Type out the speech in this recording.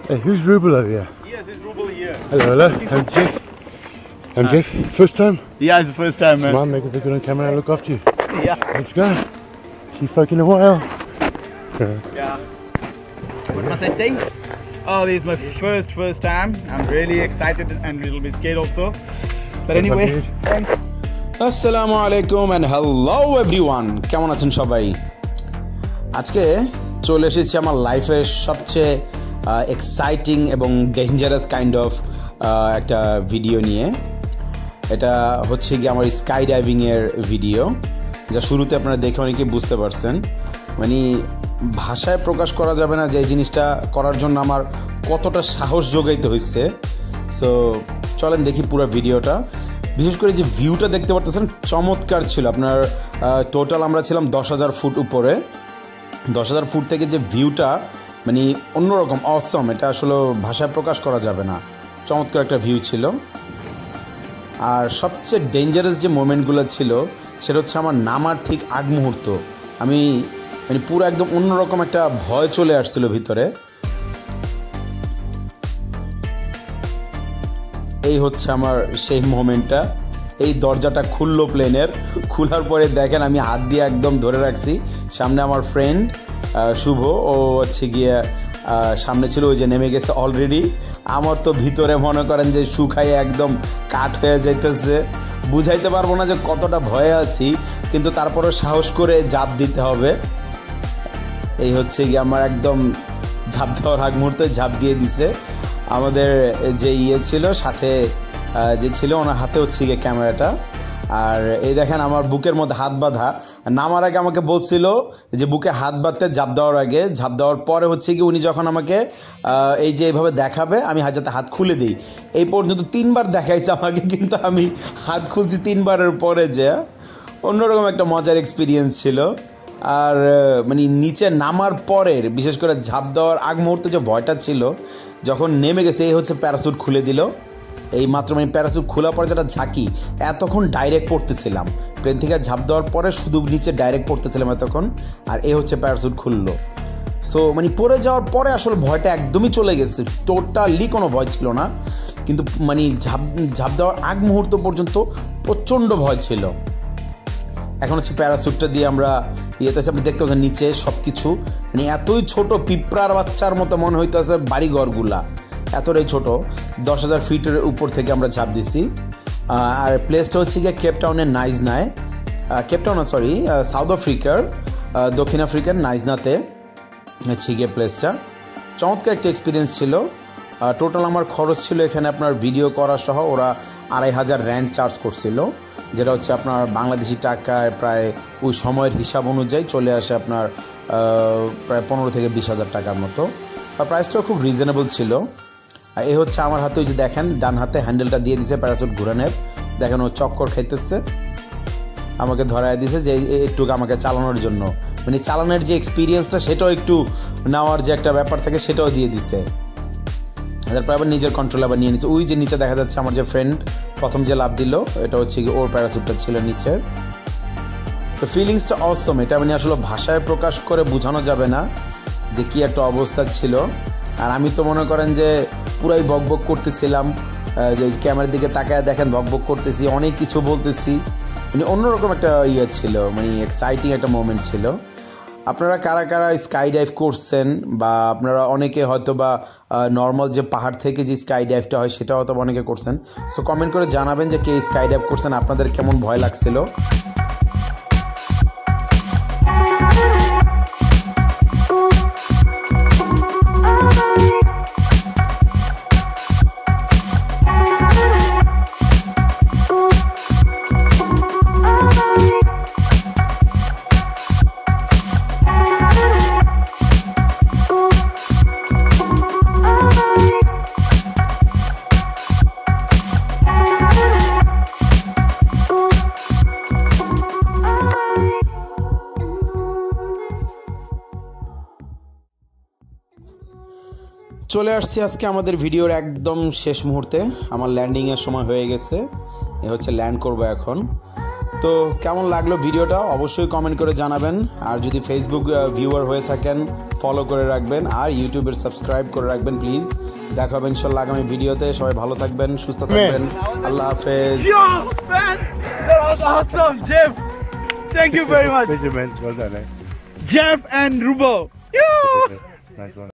Hey, who's Rubel over here? Yes, it's Rubel here. Hello. I'm Jeff. I'm Jeff. First time? Yeah, it's the first time, man. Come on, make us look good on camera and look after you. Yeah. Let's go. See you folk in a while. Yeah. What must I say? Oh, this is my first time. I'm really excited and a little bit scared also. But anyway, thanks. Assalamu alaikum and hello everyone. কেমন আছেন সবাই? আজকে চলে এসেছি আমার লাইফের সবচেয়ে exciting এবং ডেঞ্জারাস কাইন্ড অফ একটা ভিডিও নিয়ে। এটা হচ্ছে কি আমার স্কাই ডাইভিং এর ভিডিও, যা শুরুতে আপনারা দেখে অনেকে বুঝতে পারছেন। মানে ভাষায় প্রকাশ করা যাবে না যে এই জিনিসটা করার জন্য আমার কতটা সাহস যোগাইতে হয়েছে। সো চলেন দেখি পুরো ভিডিওটা। বিশেষ করে যে ভিউটা দেখতে পারতেছেন চমৎকার ছিল। আপনার টোটাল আমরা ছিলাম 10,000 ফুট উপরে। 10,000 ফুট থেকে যে ভিউটা মানে অন্যরকম অসম, এটা আসলে ভাষায় প্রকাশ করা যাবে না। চমৎকার একটা ভিউ ছিল। আর সবচেয়ে ডেঞ্জারাস যে মোমেন্টগুলো ছিল সেটা হচ্ছে আমার নামার ঠিক আগ মুহূর্ত। আমি মানে পুরো একদম অন্যরকম একটা ভয় চলে আসছিল ভিতরে। এই হচ্ছে আমার সেই মোমেন্টটা। এই দরজাটা খুললো প্লেনের, খোলার পরে দেখেন আমি হাত দিয়ে একদম ধরে রাখছি। সামনে আমার ফ্রেন্ড শুভ, ও হচ্ছে গিয়ে সামনে ছিল, ওই যে নেমে গেছে অলরেডি। আমার তো ভিতরে মনে করেন যে শুকায় একদম কাঠ হয়ে যাইতেছে। বুঝাইতে পারবো না যে কতটা ভয়ে আছি, কিন্তু তারপরেও সাহস করে ঝাঁপ দিতে হবে। এই হচ্ছে গিয়ে আমার একদম ঝাঁপ দেওয়ার আগ মুহূর্তে ঝাঁপ দিয়ে দিছে। আমাদের যে ছিল সাথে যে ছিল, ওনার হাতে হচ্ছে গিয়ে ক্যামেরাটা। আর এই দেখেন আমার বুকের মধ্যে হাত বাঁধা। নামার আগে আমাকে বলছিল যে বুকে হাত বাঁধতে ঝাঁপ দেওয়ার আগে। ঝাঁপ দেওয়ার পরে হচ্ছে কি উনি যখন আমাকে এই যে এইভাবে দেখাবে আমি যাতে হাত খুলে দিই, এই পর্যন্ত 3বার দেখাইছে আমাকে, কিন্তু আমি হাত খুলছি 3বারের পরে। যে অন্যরকম একটা মজার এক্সপিরিয়েন্স ছিল। আর মানে নিচে নামার পরের বিশেষ করে ঝাঁপ দেওয়ার আগ মুহূর্তে যে ভয়টা ছিল, যখন নেমে গেছে এই হচ্ছে প্যারাসুট খুলে দিল। এই মাত্র মানে প্যারাসুট খোলার পরে যেটা ঝাঁকি, এতক্ষণ ডাইরেক্ট পড়তেছিলাম প্লেন থেকে ঝাঁপ দেওয়ার পরে, শুধু নিচে ডাইরেক্ট পড়তেছিলাম এতক্ষণ। আর এই হচ্ছে প্যারাসুট খুললো। সো মানে পড়ে যাওয়ার পরে আসলে ভয়টা একদমই চলে গেছে, টোটালি কোনো ভয় ছিল না। কিন্তু মানে ঝাঁপ দেওয়ার আগ মুহূর্ত পর্যন্ত প্রচণ্ড ভয় ছিল। এখন হচ্ছে প্যারাসুটটা দিয়ে আমরা ইয়েতেছে, আপনি দেখতে পাচ্ছেন নিচে সব কিছু মানে এতই ছোট, পিঁপড়ার বাচ্চার মতো মনে হইতেছে বাড়িঘরগুলা, এতটাই ছোট। 10,000 ফিটের উপর থেকে আমরা ঝাঁপ দিছি। আর প্লেসটা হচ্ছে গিয়ে কেপটাউনের নাইজনায়, সাউথ আফ্রিকার, দক্ষিণ আফ্রিকার নাইজনাতে হচ্ছে গিয়ে প্লেসটা। চমৎকার একটা এক্সপিরিয়েন্স ছিল। টোটাল আমার খরচ ছিল এখানে আপনার ভিডিও করা সহ ওরা 2,500 র্যান্ড চার্জ করছিল, যেটা হচ্ছে আপনার বাংলাদেশি টাকায় প্রায় ওই সময়ের হিসাব অনুযায়ী চলে আসে আপনার প্রায় 15 থেকে 20,000 টাকার মতো। আর প্রাইসটাও খুব রিজনেবল ছিল। আর এই হচ্ছে আমার হাতে, ওই যে দেখেন ডান হাতে হ্যান্ডেলটা দিয়ে দিছে প্যারাসুট ঘুরানোর। দেখেন ও চক্কর খাইতেছে, আমাকে ধরায় দিছে যে একটু আমাকে চালানোর জন্য, মানে চালানোর যে এক্সপিরিয়েন্সটা সেটাও একটু নেওয়ার যে একটা ব্যাপার থাকে সেটাও দিয়ে দিছে। তারপর আবার নিজের কন্ট্রোল আবার নিয়ে নিচ্ছে। ওই যে নিচে দেখা যাচ্ছে আমার যে ফ্রেন্ড প্রথম যে লাভ দিল, এটা হচ্ছে কি ওর প্যারাসুটটা ছিল নিচের। তো ফিলিংসটা অসম, এটা মানে আসলে ভাষায় প্রকাশ করে বোঝানো যাবে না যে কি একটা অবস্থা ছিল। আর আমি তো মনে করেন যে পুরাই বকবক করতেছিলাম, যে ক্যামেরার দিকে তাকায় দেখেন বকবক করতেছি, অনেক কিছু বলতেছি, মানে অন্যরকম একটা ছিল, মানে এক্সাইটিং একটা মোমেন্ট ছিল। আপনারা কারা কারা স্কাই ডাইভ করছেন, বা আপনারা অনেকে হয়তো বা নর্মাল যে পাহাড় থেকে যে স্কাই ডাইভটা হয় সেটা হয়তো অনেকে করছেন। সো কমেন্ট করে জানাবেন যে কে স্কাই ডাইভ করছেন, আপনাদের কেমন ভয় লাগছিল। চলে আসছি আজকে আমাদের ভিডিওর একদম শেষ মুহূর্তে। আমার ল্যান্ডিংয়ের সময় হয়ে গেছে, এ হচ্ছে ল্যান্ড করবো এখন। তো তো কেমন লাগলো ভিডিওটা অবশ্যই কমেন্ট করে জানাবেন, আর যদি ফেসবুক ভিউয়ার হয়ে থাকেন ফলো করে রাখবেন, আর ইউটিউবের সাবস্ক্রাইব করে রাখবেন প্লিজ। দেখা হবে ইনশাল্লাহ আগামী ভিডিওতে। সবাই ভালো থাকবেন, সুস্থ থাকবেন, আল্লাহ হাফেজ। Yo, man, that was awesome, Jeff. Thank you very much, Thank you, man. Well done, eh? Jeff and Rubo. Yo. Nice one.